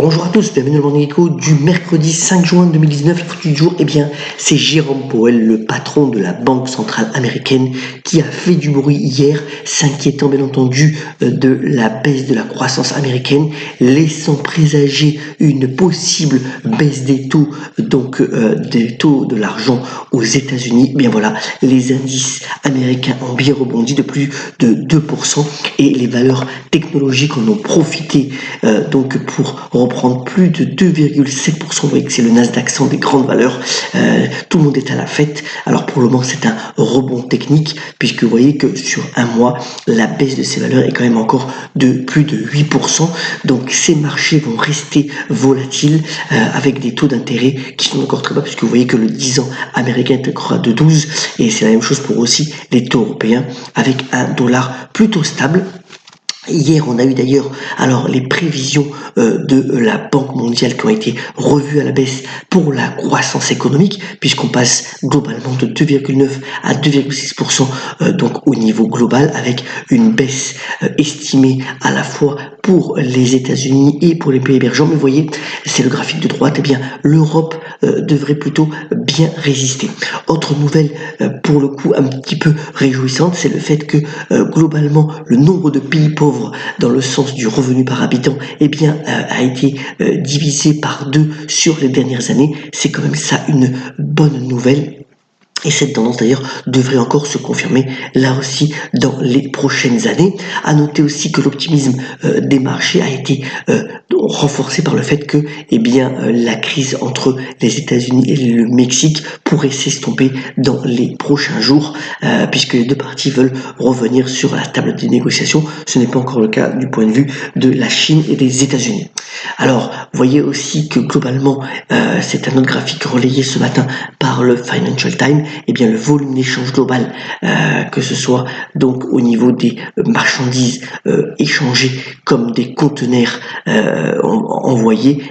Bonjour à tous, bienvenue dans le Morning Echo du mercredi 5 juin 2019. La photo du jour, c'est Jérôme Powell, le patron de la Banque centrale américaine, qui a fait du bruit hier, s'inquiétant bien entendu de la baisse de la croissance américaine, laissant présager une possible baisse des taux, des taux de l'argent aux États-Unis. Bien voilà, les indices américains ont bien rebondi de plus de 2% et les valeurs technologiques en ont profité pour reprendre plus de 2,7%. Vous voyez que c'est le Nasdaq 100 des grandes valeurs. Tout le monde est à la fête. Alors pour le moment, c'est un rebond technique puisque vous voyez que sur un mois, la baisse de ces valeurs est quand même encore de plus de 8%. Donc ces marchés vont rester volatiles avec des taux d'intérêt qui sont encore très bas puisque vous voyez que le 10 ans américain est encore à 2,12 et c'est la même chose pour aussi les taux européens avec un dollar plutôt stable. Hier, on a eu d'ailleurs les prévisions de la Banque mondiale qui ont été revues à la baisse pour la croissance économique, puisqu'on passe globalement de 2,9 à 2,6% donc au niveau global, avec une baisse estimée à la fois pour les États-Unis et pour les pays émergents. Mais vous voyez, c'est le graphique de droite, l'Europe devrait plutôt bien résister. Autre nouvelle pour le coup un petit peu réjouissante, c'est le fait que globalement le nombre de pays pauvres dans le sens du revenu par habitant a été divisé par 2 sur les dernières années. C'est quand même ça une bonne nouvelle. Et cette tendance d'ailleurs devrait encore se confirmer là aussi dans les prochaines années. À noter aussi que l'optimisme des marchés a été renforcé par le fait que la crise entre les États-Unis et le Mexique pourrait s'estomper dans les prochains jours puisque les deux parties veulent revenir sur la table des négociations. Ce n'est pas encore le cas du point de vue de la Chine et des États-Unis. Alors, vous voyez aussi que globalement, c'est un autre graphique relayé ce matin par le Financial Times, le volume d'échange global, que ce soit donc au niveau des marchandises échangées comme des conteneurs envoyés,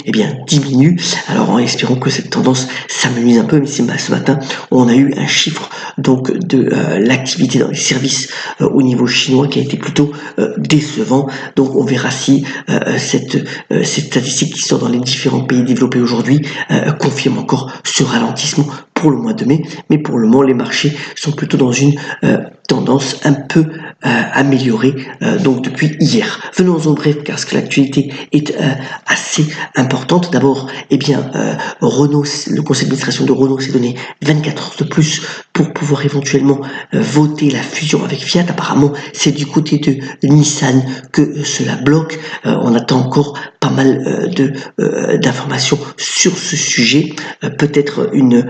diminue. Alors en espérant que cette tendance s'amenuise un peu, mais ce matin, on a eu un chiffre donc de l'activité dans les services au niveau chinois qui a été plutôt décevant. Donc on verra si cette statistique qui sort dans les différents pays développés aujourd'hui confirme encore ce ralentissement pour le mois de mai, mais pour le moment les marchés sont plutôt dans une tendance un peu améliorée donc depuis hier. Venons en bref parce que l'actualité est assez importante. D'abord, Renault, le conseil d'administration de Renault s'est donné 24 heures de plus pour pouvoir éventuellement voter la fusion avec Fiat. Apparemment, c'est du côté de Nissan que cela bloque. On attend encore pas mal d'informations sur ce sujet. Peut-être une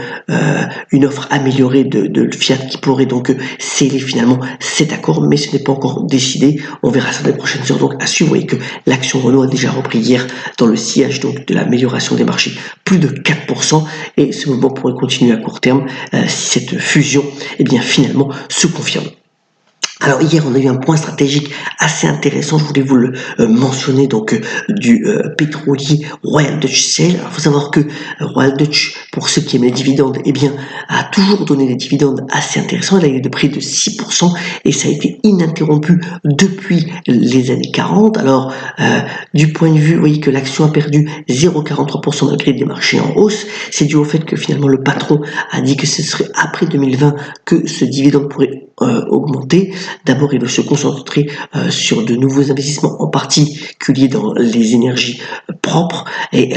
offre améliorée de Fiat qui pourrait donc sceller finalement cet accord, mais ce n'est pas encore décidé. On verra ça dans les prochaines heures. Donc à suivre. Vous voyez que l'action Renault a déjà repris hier dans le sillage donc de l'amélioration des marchés, plus de 4%, et ce mouvement pourrait continuer à court terme si cette fusion finalement se confirme. Alors hier on a eu un point stratégique assez intéressant, je voulais vous le mentionner, du pétrolier Royal Dutch Shell. Alors il faut savoir que Royal Dutch, pour ceux qui aiment les dividendes, a toujours donné des dividendes assez intéressants. Il a eu de près de 6% et ça a été ininterrompu depuis les années 40. Alors du point de vue, vous voyez que l'action a perdu 0,43% malgré des marchés en hausse. C'est dû au fait que finalement le patron a dit que ce serait après 2020 que ce dividende pourrait augmenter. D'abord, il veut se concentrer sur de nouveaux investissements, en particulier dans les énergies propres. Et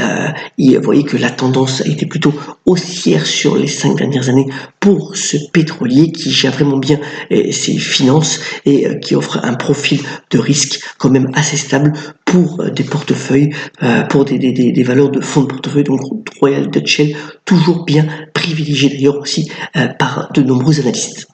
vous voyez que la tendance a été plutôt haussière sur les 5 dernières années pour ce pétrolier qui gère vraiment bien ses finances et qui offre un profil de risque quand même assez stable pour des portefeuilles, pour des valeurs de fonds de portefeuille. Donc Royal Dutch Shell, toujours bien privilégié d'ailleurs aussi par de nombreux analystes.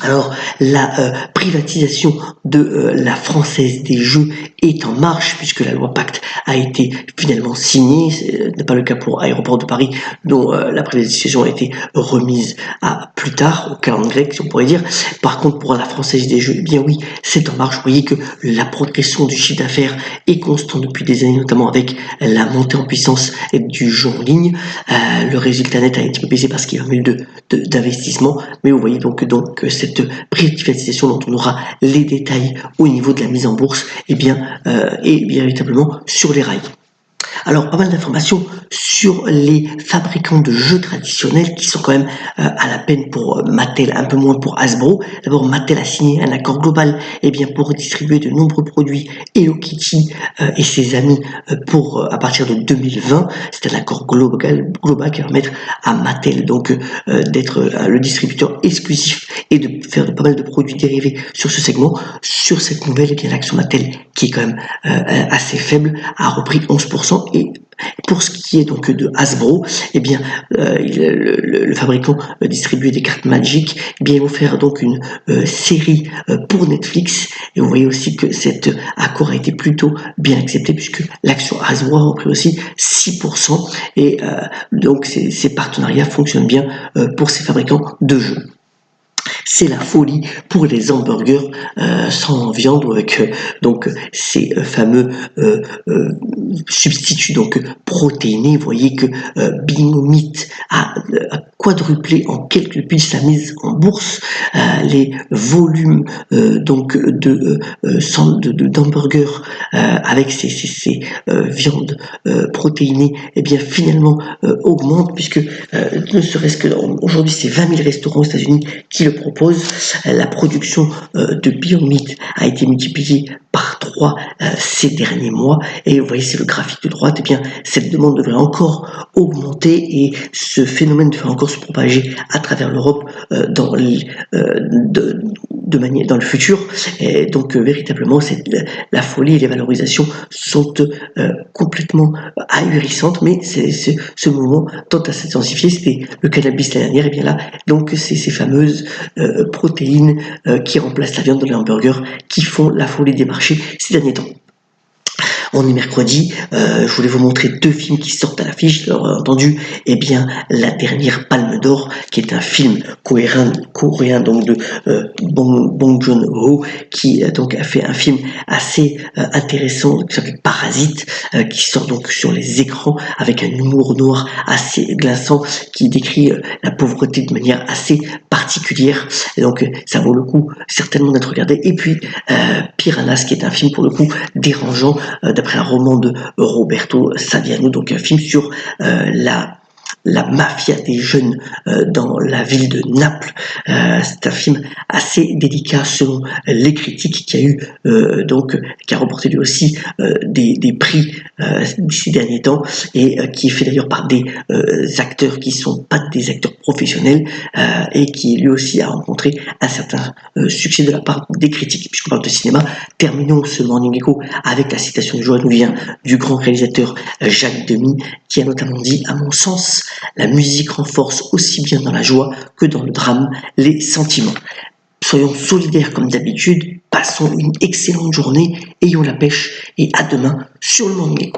Alors, la privatisation de la Française des Jeux est en marche puisque la loi Pacte a été finalement signée. Ce n'est pas le cas pour Aéroport de Paris dont la privatisation a été remise à plus tard, au calendrier grec si on pourrait dire. Par contre, pour la Française des Jeux, oui, c'est en marche. Vous voyez que la progression du chiffre d'affaires est constante depuis des années, notamment avec la montée en puissance du jeu en ligne. Le résultat net a été peu baissé parce qu'il y a eu d'investissement, mais vous voyez donc cette privatisation dont on aura les détails au niveau de la mise en bourse, est véritablement sur les rails. Alors, pas mal d'informations sur les fabricants de jeux traditionnels qui sont quand même à la peine pour Mattel, un peu moins pour Hasbro. D'abord, Mattel a signé un accord global pour distribuer de nombreux produits Hello Kitty et ses amis à partir de 2020. C'est un accord global qui va permettre à Mattel d'être le distributeur exclusif et de faire pas mal de produits dérivés sur ce segment. Sur cette nouvelle, l'action Mattel, qui est quand même assez faible, a repris 11%. Et pour ce qui est de Hasbro, le fabricant distribuait des cartes Magic. Ils vont faire une série pour Netflix. Et vous voyez aussi que cet accord a été plutôt bien accepté, puisque l'action Hasbro a repris aussi 6%. Et ces partenariats fonctionnent bien pour ces fabricants de jeux. C'est la folie pour les hamburgers sans viande, avec ces fameux substituts protéinés. Vous voyez que Beyond Meat a quadruplé en depuis sa mise en bourse. Les volumes d'hamburgers avec ces viandes protéinées finalement augmentent, puisque ne serait-ce que aujourd'hui c'est 20 000 restaurants aux États-Unis qui le proposent. La production de Beyond Meat a été multipliée par 3 ces derniers mois, et vous voyez, c'est le graphique de droite. Cette demande devrait encore augmenter, et ce phénomène devrait encore se propager à travers l'Europe dans le futur. Et véritablement, la folie et les valorisations sont complètement ahurissantes, mais ce mouvement tend à s'intensifier. C'était le cannabis l'année dernière, là, c'est ces fameuses protéines qui remplacent la viande dans les hamburgers qui font la folie des marchés ces derniers temps. On est mercredi, je voulais vous montrer 2 films qui sortent à l'affiche. Alors, entendu, La Dernière Palme d'Or, qui est un film coréen de Bong Joon-ho, qui a fait un film assez intéressant qui s'appelle Parasite, qui sort sur les écrans avec un humour noir assez glaçant qui décrit la pauvreté de manière assez particulière. Et ça vaut le coup certainement d'être regardé. Et puis Piranhas, qui est un film pour le coup dérangeant, d'après un roman de Roberto Saviano, un film sur la mafia des jeunes dans la ville de Naples. C'est un film assez délicat selon les critiques, qui a remporté lui aussi des prix ces derniers temps, et qui est fait d'ailleurs par des acteurs qui sont pas des acteurs professionnels, et qui lui aussi a rencontré un certain succès de la part des critiques. Puisqu'on parle de cinéma, terminons ce Morning Echo avec la citation du jour. Elle nous vient du grand réalisateur Jacques Demy, qui a notamment dit: à mon sens, la musique renforce aussi bien dans la joie que dans le drame les sentiments. Soyons solidaires comme d'habitude, passons une excellente journée, ayons la pêche, et à demain sur le Morning Echo.